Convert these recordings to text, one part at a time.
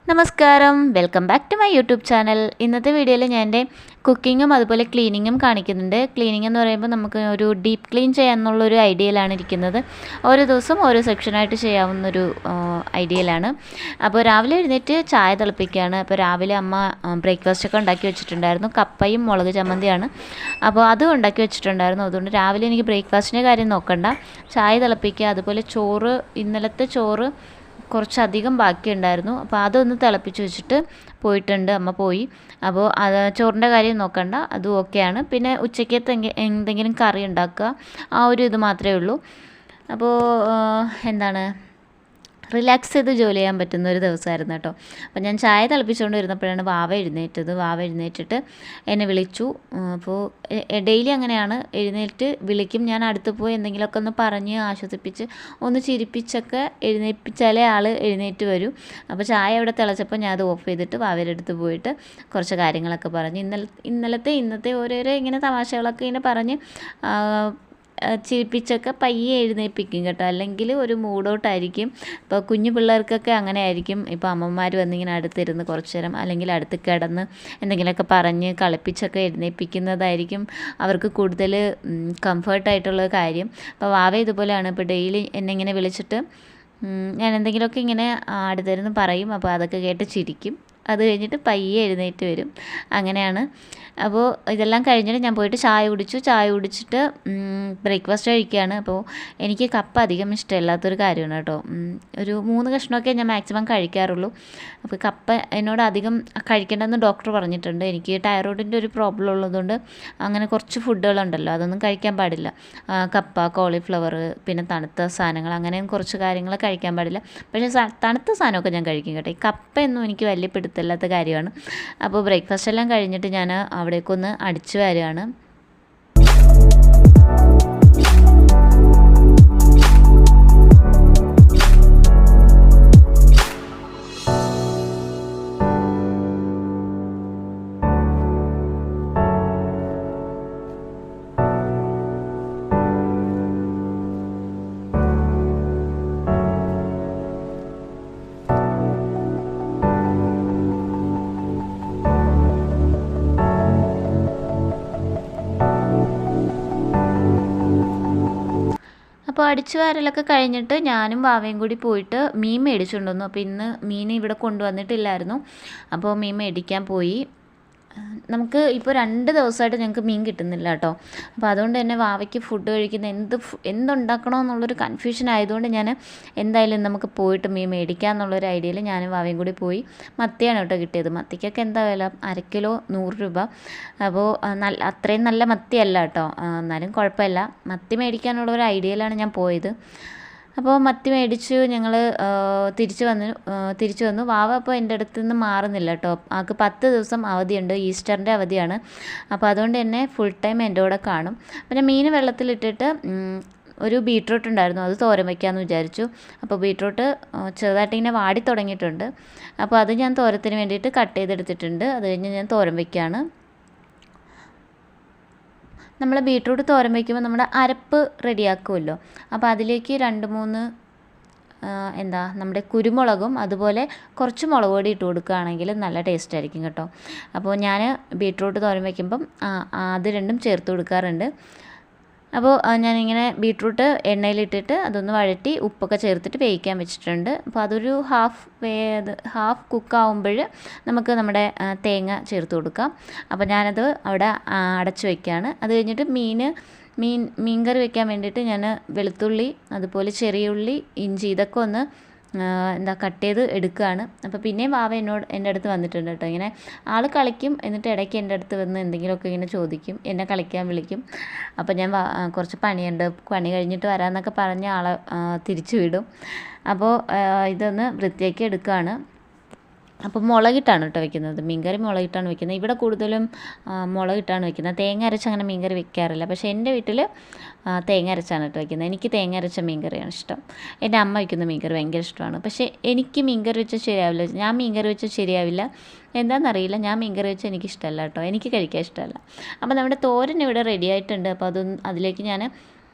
നമസ്കാരം, welcome back to my YouTube channel. ഇന്നത്തെ വീഡിയോയിൽ ഞാൻ എൻ്റെ കുക്കിങ്ങും അതുപോലെ ക്ലീനിങ്ങും കാണിക്കുന്നുണ്ട്. ക്ലീനിങ് എന്ന് പറയുമ്പോൾ നമുക്ക് ഒരു ഡീപ്പ് ക്ലീൻ ചെയ്യാമെന്നുള്ളൊരു ഐഡിയയിലാണ് ഇരിക്കുന്നത്. ഓരോ ദിവസം ഓരോ സെക്ഷനായിട്ട് ചെയ്യാവുന്നൊരു ഐഡിയയിലാണ്. അപ്പോൾ രാവിലെ എഴുന്നേറ്റ് ചായ തിളപ്പിക്കുകയാണ്. അപ്പോൾ രാവിലെ അമ്മ ബ്രേക്ക്ഫാസ്റ്റൊക്കെ ഉണ്ടാക്കി വെച്ചിട്ടുണ്ടായിരുന്നു. കപ്പയും മുളക് ചമ്മന്തിയാണ്. അപ്പോൾ അതും ഉണ്ടാക്കി വെച്ചിട്ടുണ്ടായിരുന്നു. അതുകൊണ്ട് രാവിലെ എനിക്ക് ബ്രേക്ക്ഫാസ്റ്റിൻ്റെ കാര്യം നോക്കണ്ട, ചായ തിളപ്പിക്കുക. അതുപോലെ ചോറ്, ഇന്നലത്തെ ചോറ് കുറച്ചധികം ബാക്കിയുണ്ടായിരുന്നു. അപ്പോൾ അതൊന്ന് തിളപ്പിച്ച് വെച്ചിട്ട് പോയിട്ടുണ്ട്, അമ്മ പോയി. അപ്പോൾ അത് ചോറിൻ്റെ കാര്യം നോക്കണ്ട, അതും ഓക്കെയാണ്. പിന്നെ ഉച്ചയ്ക്കത്തെ എന്തെങ്കിലും കറി ഉണ്ടാക്കുക, ആ ഒരു ഇത് മാത്രമേ ഉള്ളൂ. അപ്പോൾ എന്താണ്, റിലാക്സ് ചെയ്ത് ജോലി ചെയ്യാൻ പറ്റുന്ന ഒരു ദിവസമായിരുന്നു കേട്ടോ. അപ്പോൾ ഞാൻ ചായ തിളപ്പിച്ചുകൊണ്ട് വരുന്നപ്പോഴാണ് വാവ എഴുന്നേറ്റത്. വാവ എഴുന്നേറ്റിട്ട് എന്നെ വിളിച്ചു. അപ്പോൾ ഡെയിലി അങ്ങനെയാണ്, എഴുന്നേറ്റ് വിളിക്കും. ഞാൻ അടുത്ത് പോയി എന്തെങ്കിലുമൊക്കെ ഒന്ന് പറഞ്ഞ് ആശ്വസിപ്പിച്ച് ഒന്ന് ചിരിപ്പിച്ചൊക്കെ എഴുന്നേൽപ്പിച്ചാലേ ആൾ എഴുന്നേറ്റ് വരും. അപ്പോൾ ചായ അവിടെ തിളച്ചപ്പോൾ ഞാൻ അത് ഓഫ് ചെയ്തിട്ട് വാവയുടെ അടുത്ത് പോയിട്ട് കുറച്ച് കാര്യങ്ങളൊക്കെ പറഞ്ഞ് ഇന്നത്തെ ഓരോരോ ഇങ്ങനെ തമാശകളൊക്കെ ഇങ്ങനെ പറഞ്ഞ് ചിരിപ്പിച്ചൊക്കെ പയ്യെ എഴുന്നേൽപ്പിക്കും കേട്ടോ. അല്ലെങ്കിൽ ഒരു മൂഡൗട്ടായിരിക്കും. ഇപ്പോൾ കുഞ്ഞു പിള്ളേർക്കൊക്കെ അങ്ങനെ ആയിരിക്കും. ഇപ്പോൾ അമ്മമാർ വന്നിങ്ങനെ അടുത്തിരുന്ന് കുറച്ച് നേരം അല്ലെങ്കിൽ അടുത്ത് കിടന്ന് എന്തെങ്കിലുമൊക്കെ പറഞ്ഞ് കളിപ്പിച്ചൊക്കെ എഴുന്നേൽപ്പിക്കുന്നതായിരിക്കും അവർക്ക് കൂടുതൽ കംഫർട്ടായിട്ടുള്ള കാര്യം. അപ്പോൾ വാവ ഇതുപോലെയാണ്. ഇപ്പോൾ ഡെയിലി എന്നെ ഇങ്ങനെ വിളിച്ചിട്ട് ഞാൻ എന്തെങ്കിലുമൊക്കെ ഇങ്ങനെ അടുത്തിരുന്ന് പറയും. അപ്പോൾ അതൊക്കെ കേട്ട് ചിരിക്കും. അത് കഴിഞ്ഞിട്ട് പയ്യെ എഴുന്നേറ്റ് വരും. അങ്ങനെയാണ്. അപ്പോൾ ഇതെല്ലാം കഴിഞ്ഞിട്ട് ഞാൻ പോയിട്ട് ചായ കുടിച്ചിട്ട് ബ്രേക്ക്ഫാസ്റ്റ് കഴിക്കുകയാണ്. അപ്പോൾ എനിക്ക് കപ്പ അധികം ഇഷ്ടമില്ലാത്തൊരു കാര്യമാണ് കേട്ടോ. ഒരു 3 കഷ്ണമൊക്കെ ഞാൻ മാക്സിമം കഴിക്കാറുള്ളൂ. അപ്പോൾ കപ്പ എന്നോട് അധികം കഴിക്കേണ്ടെന്ന് ഡോക്ടർ പറഞ്ഞിട്ടുണ്ട്. എനിക്ക് തൈറോയിഡിൻ്റെ ഒരു പ്രോബ്ലം ഉള്ളതുകൊണ്ട് അങ്ങനെ കുറച്ച് ഫുഡുകളുണ്ടല്ലോ, അതൊന്നും കഴിക്കാൻ പാടില്ല. കപ്പ, കോളിഫ്ലവർ, പിന്നെ തണുത്ത സാധനങ്ങൾ, അങ്ങനെ കുറച്ച് കാര്യങ്ങൾ കഴിക്കാൻ പാടില്ല. പക്ഷേ തണുത്ത സാധനമൊക്കെ ഞാൻ കഴിക്കും കേട്ടോ. ഈ കപ്പയൊന്നും എനിക്ക് വലിയ പിടുത്തമില്ലാത്ത കാര്യമാണ്. അപ്പോൾ ബ്രേക്ക്ഫാസ്റ്റ് എല്ലാം കഴിഞ്ഞിട്ട് ഞാൻ അവിടേക്കൊന്ന് അടിച്ചു വരികയാണ്. അപ്പോൾ അടിച്ചു വാരലൊക്കെ കഴിഞ്ഞിട്ട് ഞാനും വാവയും കൂടി പോയിട്ട് മീൻ മേടിച്ചുകൊണ്ട് വന്നു. അപ്പോൾ ഇന്ന് മീൻ ഇവിടെ കൊണ്ടുവന്നിട്ടില്ലായിരുന്നു. അപ്പോൾ മീൻ മേടിക്കാൻ പോയി. നമുക്ക് ഇപ്പോൾ 2 ദിവസമായിട്ട് ഞങ്ങൾക്ക് മീൻ കിട്ടുന്നില്ല കേട്ടോ. അപ്പോൾ അതുകൊണ്ട് തന്നെ വാവയ്ക്ക് ഫുഡ് കഴിക്കുന്ന എന്തുണ്ടാക്കണമെന്നുള്ളൊരു കൺഫ്യൂഷൻ ആയതുകൊണ്ട് ഞാൻ എന്തായാലും നമുക്ക് പോയിട്ട് മീൻ മേടിക്കാം എന്നുള്ളൊരു ഐഡിയയിൽ ഞാനും വാവയും കൂടി പോയി. മത്തിയാണ് കേട്ടോ കിട്ടിയത്. മത്തിക്കൊക്കെ എന്താ വില, 1/2 കിലോ 100 രൂപ. അപ്പോൾ അത്രയും നല്ല മത്തിയല്ല കേട്ടോ, എന്നാലും കുഴപ്പമില്ല. മത്തി മേടിക്കാനുള്ള ഒരു ഐഡിയയിലാണ് ഞാൻ പോയത്. അപ്പോൾ മത്തി മേടിച്ചു. ഞങ്ങൾ തിരിച്ചു വന്നു. വാവ അപ്പോൾ എൻ്റെ അടുത്ത് നിന്ന് മാറുന്നില്ല കേട്ടോ. ആൾക്ക് 10 ദിവസം അവധിയുണ്ട്, ഈസ്റ്ററിൻ്റെ അവധിയാണ്. അപ്പോൾ അതുകൊണ്ട് തന്നെ ഫുൾ ടൈം എൻ്റെ കൂടെ കാണും. അപ്പോൾ ഞാൻ മീൻ വെള്ളത്തിലിട്ടിട്ട് ഒരു ബീട്രൂട്ട് ഉണ്ടായിരുന്നു, അത് തോരൻ വയ്ക്കാമെന്ന് വിചാരിച്ചു. അപ്പോൾ ബീട്രൂട്ട് ചെറുതായിട്ട് ഇങ്ങനെ വാടി തുടങ്ങിയിട്ടുണ്ട്. അപ്പോൾ അത് ഞാൻ തോരത്തിന് വേണ്ടിയിട്ട് കട്ട് ചെയ്തെടുത്തിട്ടുണ്ട്. അത് കഴിഞ്ഞ് ഞാൻ തോരൻ വയ്ക്കുകയാണ്. നമ്മൾ ബീട്രൂട്ട് തോരൻ വയ്ക്കുമ്പോൾ നമ്മുടെ അരപ്പ് റെഡിയാക്കുമല്ലോ. അപ്പോൾ അതിലേക്ക് 2-3 നമ്മുടെ കുരുമുളകും അതുപോലെ കുറച്ച് മുളക് പൊടി ഇട്ട് കൊടുക്കുകയാണെങ്കിൽ നല്ല ടേസ്റ്റ് ആയിരിക്കും കേട്ടോ. അപ്പോൾ ഞാൻ ബീട്രൂട്ട് തോരൻ വയ്ക്കുമ്പം അത് രണ്ടും ചേർത്ത് കൊടുക്കാറുണ്ട്. അപ്പോൾ ഞാനിങ്ങനെ ബീട്രൂട്ട് എണ്ണയിലിട്ടിട്ട് അതൊന്ന് വഴറ്റി ഉപ്പൊക്കെ ചേർത്തിട്ട് വേവിക്കാൻ വെച്ചിട്ടുണ്ട്. അപ്പോൾ അതൊരു ഹാഫ് കുക്കാവുമ്പോൾ നമുക്ക് നമ്മുടെ തേങ്ങ ചേർത്ത് കൊടുക്കാം. അപ്പോൾ ഞാനത് അവിടെ അടച്ചു വയ്ക്കുകയാണ്. അത് കഴിഞ്ഞിട്ട് മീൻ കറി വെക്കാൻ വേണ്ടിയിട്ട് ഞാൻ വെളുത്തുള്ളി, അതുപോലെ ചെറിയ ഉള്ളി, ഇഞ്ചി ഇതൊക്കെ ഒന്ന് കട്ട് ചെയ്ത് എടുക്കുകയാണ്. അപ്പോൾ പിന്നെയും വാവ എൻ്റെ അടുത്ത് വന്നിട്ടുണ്ട് കേട്ടോ. ഇങ്ങനെ ആൾ കളിക്കും, എന്നിട്ട് ഇടയ്ക്ക് എൻ്റെ അടുത്ത് വന്ന് എന്തെങ്കിലുമൊക്കെ ഇങ്ങനെ ചോദിക്കും, എന്നെ കളിക്കാൻ വിളിക്കും. അപ്പോൾ ഞാൻ കുറച്ച് പണി കഴിഞ്ഞിട്ട് വരാമെന്നൊക്കെ പറഞ്ഞ് ആളെ തിരിച്ചു വിടും. അപ്പോൾ ഇതൊന്ന് വൃത്തിയാക്കി എടുക്കുകയാണ്. അപ്പോൾ മുളകിട്ടാണ് കേട്ടോ വെക്കുന്നത്. മീൻകറി മുളകിട്ടാണ് വെക്കുന്നത്. ഇവിടെ കൂടുതലും മുളകിട്ടാണ് വെക്കുന്നത്. തേങ്ങ അരച്ച് അങ്ങനെ മീൻകറി വെക്കാറില്ല. പക്ഷേ എൻ്റെ വീട്ടിൽ തേങ്ങ അരച്ചാണ് കേട്ടോ വെക്കുന്നത്. എനിക്ക് തേങ്ങ അരച്ച മീൻകറിയാണ് ഇഷ്ടം. എൻ്റെ അമ്മ വയ്ക്കുന്ന മീൻകറി ഭയങ്കര ഇഷ്ടമാണ്. പക്ഷേ എനിക്ക് മീൻകറി വെച്ചാൽ ശരിയാവില്ല. ഞാൻ മീൻകറി വെച്ചാൽ ശരിയാവില്ല, എന്താണെന്നറിയില്ല. ഞാൻ മീൻകറി വെച്ചാൽ എനിക്കിഷ്ടമല്ല കേട്ടോ, എനിക്ക് കഴിക്കാൻ ഇഷ്ടമല്ല. അപ്പോൾ നമ്മുടെ തോരൻ ഇവിടെ റെഡി ആയിട്ടുണ്ട്. അപ്പോൾ അതിലേക്ക് ഞാൻ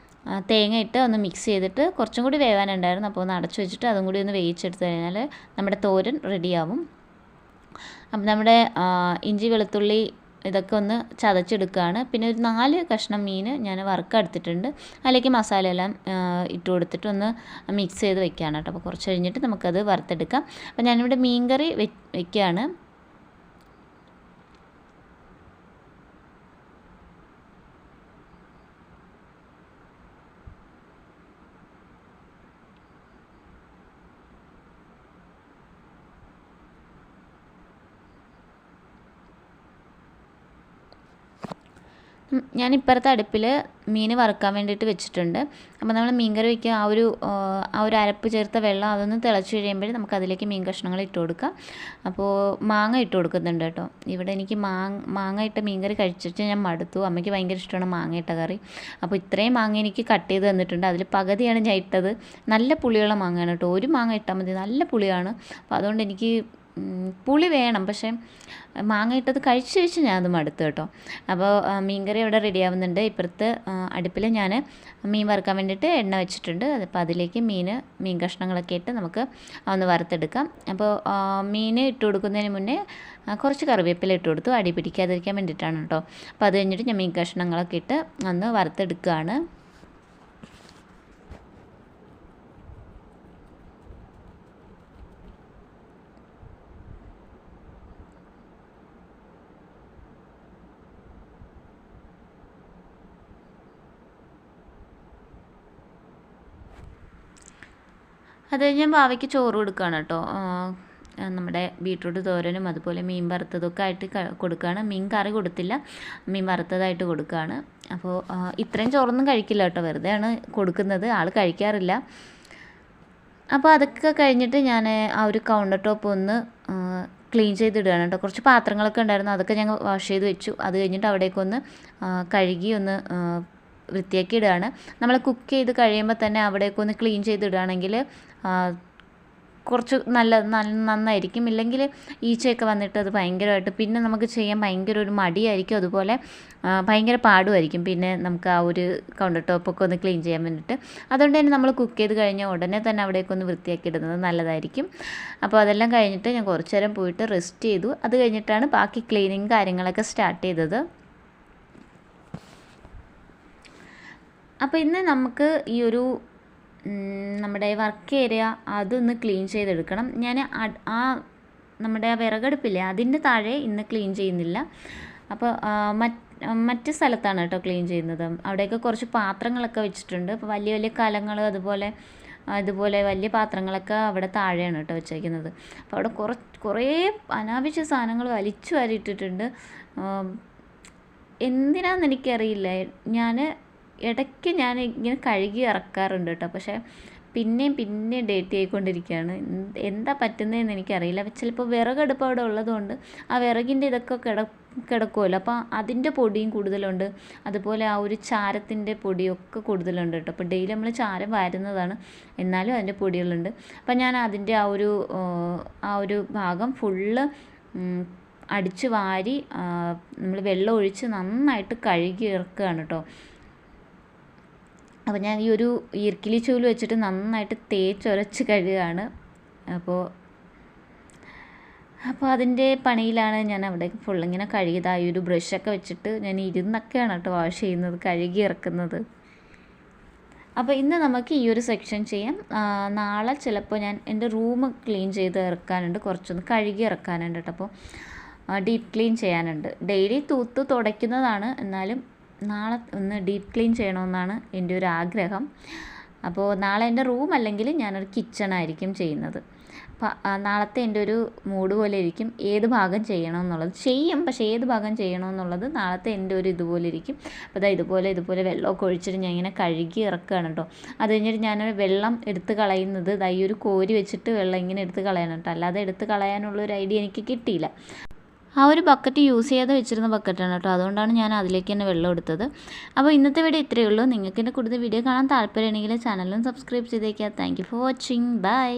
തേങ്ങ ഇട്ട് ഒന്ന് മിക്സ് ചെയ്തിട്ട് കുറച്ചും കൂടി വേവാനുണ്ടായിരുന്നു. അപ്പോൾ ഒന്ന് അടച്ചു വെച്ചിട്ട് അതും കൂടി ഒന്ന് വേവിച്ചെടുത്ത് കഴിഞ്ഞാൽ നമ്മുടെ തോരൻ റെഡിയാവും. അപ്പം നമ്മുടെ ഇഞ്ചി വെളുത്തുള്ളി ഇതൊക്കെ ഒന്ന് ചതച്ചെടുക്കുകയാണ്. പിന്നെ ഒരു 4 കഷ്ണം മീൻ ഞാൻ വറുക്കെടുത്തിട്ടുണ്ട്. അതിലേക്ക് മസാലയെല്ലാം ഇട്ട് കൊടുത്തിട്ട് ഒന്ന് മിക്സ് ചെയ്ത് വെക്കുകയാണ് കേട്ടോ. അപ്പോൾ കുറച്ച് കഴിഞ്ഞിട്ട് നമുക്കത് വറുത്തെടുക്കാം. അപ്പോൾ ഞാനിവിടെ മീൻ കറി വെക്കുകയാണ്. ഞാൻ ഇപ്പുറത്തെ അടുപ്പിൽ മീൻ വറുക്കാൻ വേണ്ടിയിട്ട് വെച്ചിട്ടുണ്ട്. അപ്പോൾ നമ്മൾ മീൻ കറി വയ്ക്കുക ആ ഒരു അരപ്പ് ചേർത്ത വെള്ളം അതൊന്ന് തിളച്ച് കഴിയുമ്പോൾ നമുക്ക് അതിലേക്ക് മീൻ കഷ്ണങ്ങൾ ഇട്ട് കൊടുക്കാം. അപ്പോൾ മാങ്ങ ഇട്ട് കൊടുക്കുന്നുണ്ട് കേട്ടോ. ഇവിടെ എനിക്ക് മാങ്ങ ഇട്ട മീൻ കറി കഴിച്ചിട്ട് ഞാൻ മടുത്തു. അമ്മയ്ക്ക് ഭയങ്കര ഇഷ്ടമാണ് മാങ്ങ ഇട്ട കറി. അപ്പോൾ ഇത്രയും മാങ്ങ എനിക്ക് കട്ട് ചെയ്ത് തന്നിട്ടുണ്ട്. അതിൽ പകുതിയാണ് ഞാൻ ഇട്ടത്. നല്ല പുളിയുള്ള മാങ്ങയാണ് കേട്ടോ. ഒരു മാങ്ങ ഇട്ടാൽ മതി, നല്ല പുളിയാണ്. അപ്പോൾ അതുകൊണ്ട് എനിക്ക് പുളി വേണം, പക്ഷേ മാങ്ങ ഇട്ടത് കഴിച്ച് ഞാനത് മടുത്തു കേട്ടോ. അപ്പോൾ മീൻ കറി ഇവിടെ റെഡി ആവുന്നുണ്ട്. ഇപ്പുറത്ത് അടുപ്പിൽ ഞാൻ മീൻ വറുക്കാൻ വേണ്ടിയിട്ട് എണ്ണ വെച്ചിട്ടുണ്ട്. അപ്പോൾ അതിലേക്ക് മീൻ കഷ്ണങ്ങളൊക്കെ ഇട്ട് നമുക്ക് ഒന്ന് വറുത്തെടുക്കാം. അപ്പോൾ മീൻ ഇട്ട് കൊടുക്കുന്നതിന് മുന്നേ കുറച്ച് കറിവേപ്പില ഇട്ട് കൊടുത്തു, അടി പിടിക്കാതിരിക്കാൻ വേണ്ടിയിട്ടാണ് കേട്ടോ. അപ്പോൾ അത് കഴിഞ്ഞിട്ട് ഞാൻ മീൻ കഷ്ണങ്ങളൊക്കെ ഇട്ട് ഒന്ന് വറുത്തെടുക്കുകയാണ്. അത് കഴിഞ്ഞ് ഭാവയ്ക്ക് ചോറ് കൊടുക്കുകയാണ് കേട്ടോ. നമ്മുടെ ബീട്രൂട്ട് തോരനും അതുപോലെ മീൻ വറുത്തതൊക്കെ ആയിട്ട് കൊടുക്കുകയാണ്. മീൻ കറി കൊടുത്തില്ല, മീൻ വറുത്തതായിട്ട് കൊടുക്കുകയാണ്. അപ്പോൾ ഇത്രയും ചോറൊന്നും കഴിക്കില്ല കേട്ടോ, വെറുതെയാണ് കൊടുക്കുന്നത്, ആൾ കഴിക്കാറില്ല. അപ്പോൾ അതൊക്കെ കഴിഞ്ഞിട്ട് ഞാൻ ആ ഒരു കൗണ്ടർ ടോപ്പ് ഒന്ന് ക്ലീൻ ചെയ്തിടുകയാണ് കേട്ടോ. കുറച്ച് പാത്രങ്ങളൊക്കെ ഉണ്ടായിരുന്നു, അതൊക്കെ ഞങ്ങൾ വാഷ് ചെയ്ത് വെച്ചു. അത് കഴിഞ്ഞിട്ട് അവിടേക്കൊന്ന് കഴുകി ഒന്ന് വൃത്തിയാക്കി ഇടുകയാണ്. നമ്മൾ കുക്ക് ചെയ്ത് കഴിയുമ്പോൾ തന്നെ അവിടേക്ക് ഒന്ന് ക്ലീൻ ചെയ്തിടുകയാണെങ്കിൽ കുറച്ച് നന്നായിരിക്കും. ഇല്ലെങ്കിൽ ഈച്ചയൊക്കെ വന്നിട്ട് അത് ഭയങ്കരമായിട്ട് പിന്നെ നമുക്ക് ചെയ്യാൻ ഭയങ്കര ഒരു മടിയായിരിക്കും, അതുപോലെ ഭയങ്കര പാടുമായിരിക്കും പിന്നെ നമുക്ക് ആ ഒരു കൗണ്ടർ ടോപ്പൊക്കെ ഒന്ന് ക്ലീൻ ചെയ്യാൻ വേണ്ടിയിട്ട്. അതുകൊണ്ട് തന്നെ നമ്മൾ കുക്ക് ചെയ്ത് കഴിഞ്ഞാൽ ഉടനെ തന്നെ അവിടേക്കൊന്ന് വൃത്തിയാക്കി ഇടുന്നത് നല്ലതായിരിക്കും. അപ്പോൾ അതെല്ലാം കഴിഞ്ഞിട്ട് ഞാൻ കുറച്ച് നേരം പോയിട്ട് റെസ്റ്റ് ചെയ്തു. അത് കഴിഞ്ഞിട്ടാണ് ബാക്കി ക്ലീനിങ് കാര്യങ്ങളൊക്കെ സ്റ്റാർട്ട് ചെയ്തത്. അപ്പോൾ ഇന്ന് നമുക്ക് ഈ ഒരു നമ്മുടെ വർക്ക് ഏരിയ അതൊന്ന് ക്ലീൻ ചെയ്തെടുക്കണം. ഞാൻ നമ്മുടെ വിറകടുപ്പില്ലേ അതിൻ്റെ താഴെ ഇന്ന് ക്ലീൻ ചെയ്യുന്നില്ല. അപ്പോൾ മറ്റ് സ്ഥലത്താണ് കേട്ടോ ക്ലീൻ ചെയ്യുന്നത്. അവിടെയൊക്കെ കുറച്ച് പാത്രങ്ങളൊക്കെ വെച്ചിട്ടുണ്ട്. അപ്പോൾ വലിയ വലിയ കലങ്ങൾ അതുപോലെ വലിയ പാത്രങ്ങളൊക്കെ അവിടെ താഴെയാണ് കേട്ടോ വെച്ചേക്കുന്നത്. അപ്പോൾ അവിടെ കുറേ അനാവശ്യ സാധനങ്ങൾ വലിച്ചു വാരിയിട്ടിട്ടുണ്ട്. എന്തിനാണെന്ന് എനിക്കറിയില്ല. ഇടയ്ക്ക് ഞാൻ ഇങ്ങനെ കഴുകി ഇറക്കാറുണ്ട് കേട്ടോ, പക്ഷേ പിന്നെയും ഡേറ്റ് ആയിക്കൊണ്ടിരിക്കുകയാണ്. എന്താ പറ്റുന്നതെന്ന് എനിക്കറിയില്ല. ചിലപ്പോൾ വിറകടുപ്പ് അവിടെ ഉള്ളതുകൊണ്ട് ആ വിറകിൻ്റെ ഇതൊക്കെ കിടക്കുമല്ലോ, അപ്പോൾ അതിൻ്റെ പൊടിയും കൂടുതലുണ്ട്. അതുപോലെ ആ ഒരു ചാരത്തിൻ്റെ പൊടിയൊക്കെ കൂടുതലുണ്ട് കേട്ടോ. അപ്പോൾ ഡെയിലി നമ്മൾ ചാരം വാരുന്നതാണ്, എന്നാലും അതിൻ്റെ പൊടികളുണ്ട്. അപ്പം ഞാൻ അതിൻ്റെ ആ ഒരു ഭാഗം ഫുള്ള് അടിച്ച് വാരി നമ്മൾ വെള്ളം ഒഴിച്ച് നന്നായിട്ട് കഴുകി ഇറക്കുകയാണ് കേട്ടോ. അപ്പോൾ ഞാൻ ഈ ഒരു ഈർക്കിലി ചൂല് വെച്ചിട്ട് നന്നായിട്ട് തേച്ചൊരച്ച് കഴുകുകയാണ്. അപ്പോൾ അതിൻ്റെ പണിയിലാണ് ഞാൻ അവിടെ ഫുള്ളിങ്ങനെ കഴുകിയത്. ആ ഒരു ബ്രഷൊക്കെ വെച്ചിട്ട് ഞാൻ ഇരുന്നൊക്കെയാണ് കേട്ടോ വാഷ് ചെയ്യുന്നത്, കഴുകി ഇറക്കുന്നത്. അപ്പോൾ ഇന്ന് നമുക്ക് ഈ ഒരു സെക്ഷൻ ചെയ്യാം. നാളെ ചിലപ്പോൾ ഞാൻ എൻ്റെ റൂം ക്ലീൻ ചെയ്ത് ഇറക്കാനുണ്ട്, കുറച്ചൊന്ന് കഴുകി ഇറക്കാനുണ്ട് കേട്ടോ. അപ്പോൾ ഡീപ്പ് ക്ലീൻ ചെയ്യാനുണ്ട്. ഡെയിലി തൂത്ത് തുടയ്ക്കുന്നതാണ്, എന്നാലും നാളെ ഒന്ന് ഡീപ്പ് ക്ലീൻ ചെയ്യണമെന്നാണ് എൻ്റെ ഒരു ആഗ്രഹം. അപ്പോൾ നാളെ എൻ്റെ റൂം അല്ലെങ്കിൽ ഞാനൊരു കിച്ചണായിരിക്കും ചെയ്യുന്നത്. നാളത്തെ എൻ്റെ ഒരു മൂഡ് പോലെ ഇരിക്കും ഏത് ഭാഗം ചെയ്യണമെന്നുള്ളത്. ചെയ്യും, പക്ഷേ ഏത് ഭാഗം ചെയ്യണമെന്നുള്ളത് നാളത്തെ എൻ്റെ ഒരു ഇതുപോലെ ഇരിക്കും. അപ്പോൾ ഇതുപോലെ വെള്ളമൊക്കെ ഒഴിച്ചിട്ട് ഞാൻ ഇങ്ങനെ കഴുകി ഇറക്കുകയാണ് കേട്ടോ. അത് കഴിഞ്ഞിട്ട് ഞാൻ വെള്ളം എടുത്ത് കളയുന്നത് ഈ ഒരു കോരി വെച്ചിട്ട് വെള്ളം ഇങ്ങനെ എടുത്ത് കളയണം കേട്ടോ. അല്ലാതെ എടുത്ത് കളയാനുള്ളൊരു ഐഡിയ എനിക്ക് കിട്ടിയില്ല. ആ ഒരു ബക്കറ്റ് യൂസ് ചെയ്യാതെ വെച്ചിരുന്ന ബക്കറ്റാണ് കേട്ടോ, അതുകൊണ്ടാണ് ഞാൻ അതിലേക്ക് തന്നെ വെള്ളം എടുത്തത്. അപ്പോൾ ഇന്നത്തെ വീഡിയോ ഇത്രയേ ഉള്ളൂ. നിങ്ങൾക്ക് എൻ്റെ കൂടുതൽ വീഡിയോ കാണാൻ താല്പര്യമുണ്ടെങ്കിൽ ചാനലും സബ്സ്ക്രൈബ് ചെയ്തേക്കുക. Thank you for watching. By.